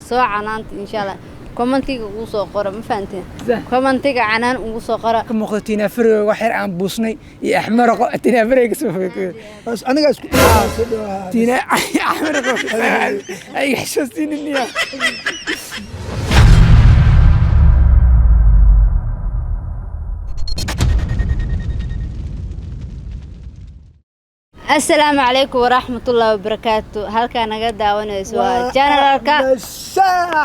soo canaanta insha Allah commentiga ugu soo qora ma fahanteen commentiga canaan ugu soo qora ka muuqatina fariyo wax yar aan buusnay iyo axmaraqo tina fariga soo fakay aniga isku tina axmaraqo ay xasuusinniya السلام عليكم ورحمة الله وبركاته. هل كان قد دعونا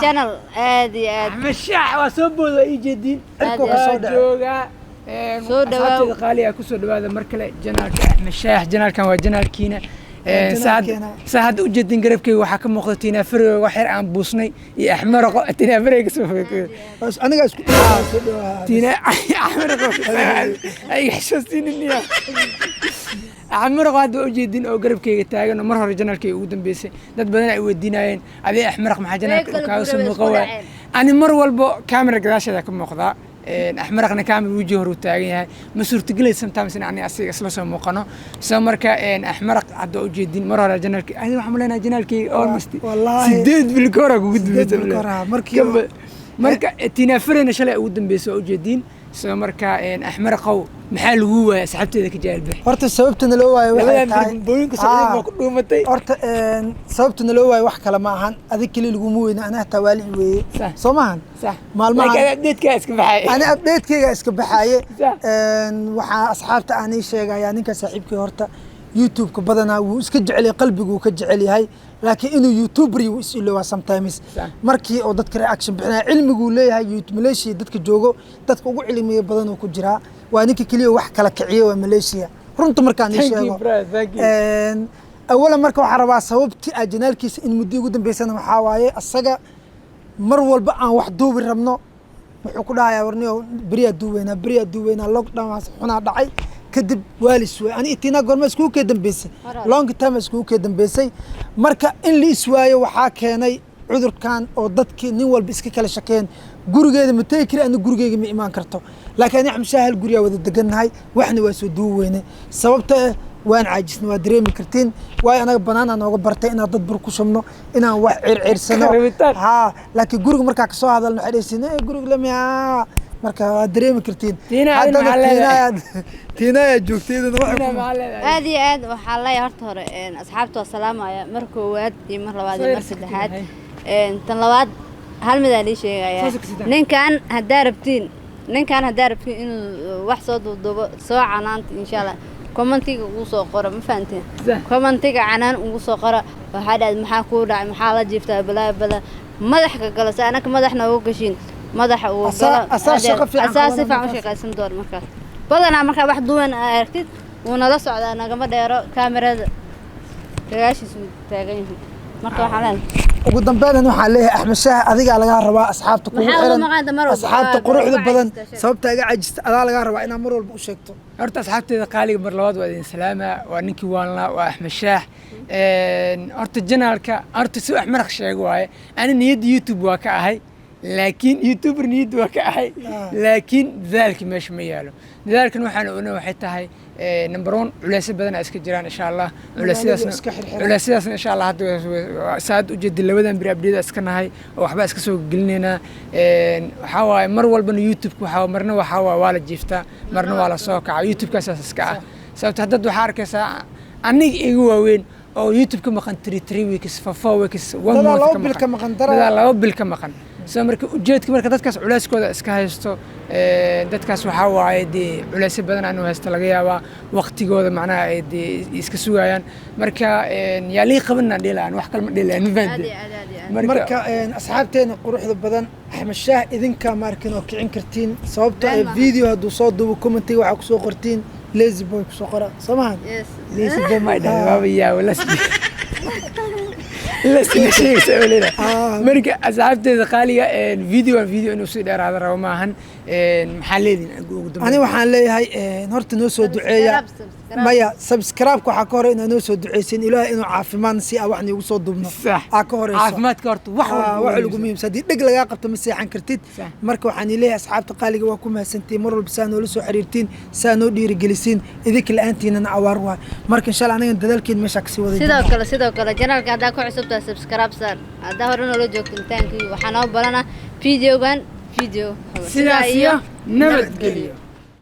channel هذه مشاع وسبوا يجدين أركو كسودة سودة قالي أكو سودة هذا مركلة جنال مشاع جنال كان وجنال كينا ساعد وجدين قريب كي وحكم مقتينا فرق وحير عن بوسني يحمر تينا فرق سوفك بس أنا قاعد تينا أحمر أي حسستين إني أحمر قاعد وجدين أو قريب كي تاجن ومرة رجال كي ودن بيسي ده بدنا يودينين أبي أحمر مع جنال كاوس مقوى أنا مرة والبو كاميرا قداش هذا كم مقطع أحمرقنا كامل وجهه روتاعي مسور تقلي سمتامس يعني أصير أصلا مقنع سمركا إن أحمرق عدو جدين مرة رجال أنا وحملنا جنال كي أورمستي سديد بالكرة قد بالكرة مركا تنافرنا شلأ ودن بيسو جدين سمركا إن أحمرقوا محل هو سحبت ذاك جالبه. أرت سببتنا لو واي بوينك صعيب وكل متى. أرت سببتنا لو واي وحكي لما عن هذيك اللي الجموعين أنا توالي وي. صح. صح. مال ما. أنا أبديت كاس كبحاية. أنا أبديت كاس كبحاية. صح. وح أصحابته أنا شيء يعني كصاحبك هرت يوتيوب كبدنا وسكج علي قلبي وكج علي هاي لكن إنه يوتيوبري ويسألوا sometimes مركي أو دتك رياكشن بحنا علم يقول لي هاي يوتيوب ماليشيا دتك جوجو دتك أقول علمي بدنا وكجرا وأنيك كليه وحكي لك عيوة وماليشيا رنت مركان يشيلوا أولا مركو حربا صوبتي أجنال كيس إن مدي قدام بيسنا محاواية السجا مرول بقى واحد دوب الرمنا وحكولها يا ورنيو بريا دوينا لوك داون حنا دعي كدب والسوي أنا إتينا قول ما سكوك يدم بيسي لونج تايم سكوك يدم بيسي مركا إن لي سواي وحاكيني عذر كان أو ضدك نيوال بيسكي كلا شكين gurigeeda ma tagi kari ana gurigeyga ma imaan karto laakiin aan mashahal guriga wada deganahay waxna waa soo duuweyne sababta waan caajisna waa dareemi kartiin way anaga banaana nooga bartay inaan dad bur ku shamno inaan wax circirsano ha laakiin guriga marka ka soo hadalno waxay dheesinay guriga lama marka waa dareemi kartiin tiina joogteedana waxa aad waxa la yaarto hore asxaabtu salaamaya markoo waad iyo mar labaad iyo mar saddexaad tan labaad هل مداني شيء يا نكان هداربتين إنه وحصاد وضب سواء عنان إن شاء الله كومنتيك وصو قرا ما فهمتين كومنتيك عنان وصو قرا وهذا محاكور محالة جفتها بلا مدح كجلس أنا كمدحنا وقشين مدح أساس فعم شيء قاسم دور مركز بدنا مركز واحد دوين أركض ونلص على أنا كم دايرة كاميرا كاش اسمه تاجين مركز حلال ugu dambeyn waxaan leeyahay Axmed Shaah adiga laga rabaa asxaabta ku xiran asxaabta quruxda badan sababta ay ajista adaa laga rabaa inaad mar walba u sheegto horta asxaabteeda qaaliga mar labaad waa idin salaama waa ninkii waanla waa Axmed Shaah horta janaalka horta si Axmed sheeg waaye ana niyad YouTube waa ka ahay laakiin YouTuber niyad waa ka ahay laakiin dadaalki meesha ma yaalo dadaalkan waxaan oonaa waxay tahay number 1 culays badan iska jiraan insha Allah culaysidaas insha Allah hadda saad u jeedin labadan bari abdeed iska nahay oo waxba iska soo gelinayna waxa waay mar walba YouTube ku waxa marna waxa waa la jiiftaa marna waa la soo kaca YouTube kaas iska ah sababta dad waxa arkaysaa aniga igu waaweyn oo YouTube ka maqan 3 weeks 4 weeks 1 month ka maqan laba bil ka maqan soo marka ujeedka marka dadkaas culayskooda iska haysto dadkaas waxa waaye dee culays badan aanu haysto laga yaabaa waqtigooda macnaha ay iska sugayaan marka yaa lii qabanna dheelaan wax kale ma dheelaan marka asxaabteena quruxda badan Axmed Shaah idinka markin oo kicin kartiin sababta ay video haduu soo duubo commentiga waxa ku soo qortiin lazy boy ku soo qora samahan lazy boy ma dhawaaba yaa wala لسه شيء سؤالنا مرجع أصحاب تذكالية فيديو إنه صيد هذا روماهن محلين أنا وحالي هاي نورت نوسو دعية مايا سبسكرايب كحكور إنه نوسو دعيسين إلى إنه عافمان سي أو إحنا يوصل ضمن صح عافمات كارت وحول قميم سديد دق لقى قبت مسيحان كرتيت مركو حني ليه أصحاب تقالي وكم سنتي مروا بسانو لسو حريرتين سانو دير جلسين إذيك الأنتين أنا عواروا مرك إن شاء الله أنا ندلكين مشاك سوى سيدا وكلا جنرال قاعد أكو عصبت sababta subscribe sar hadda hore noo joogto thank you waxaan oo balana videogan video sidaas iyo nabadgelyo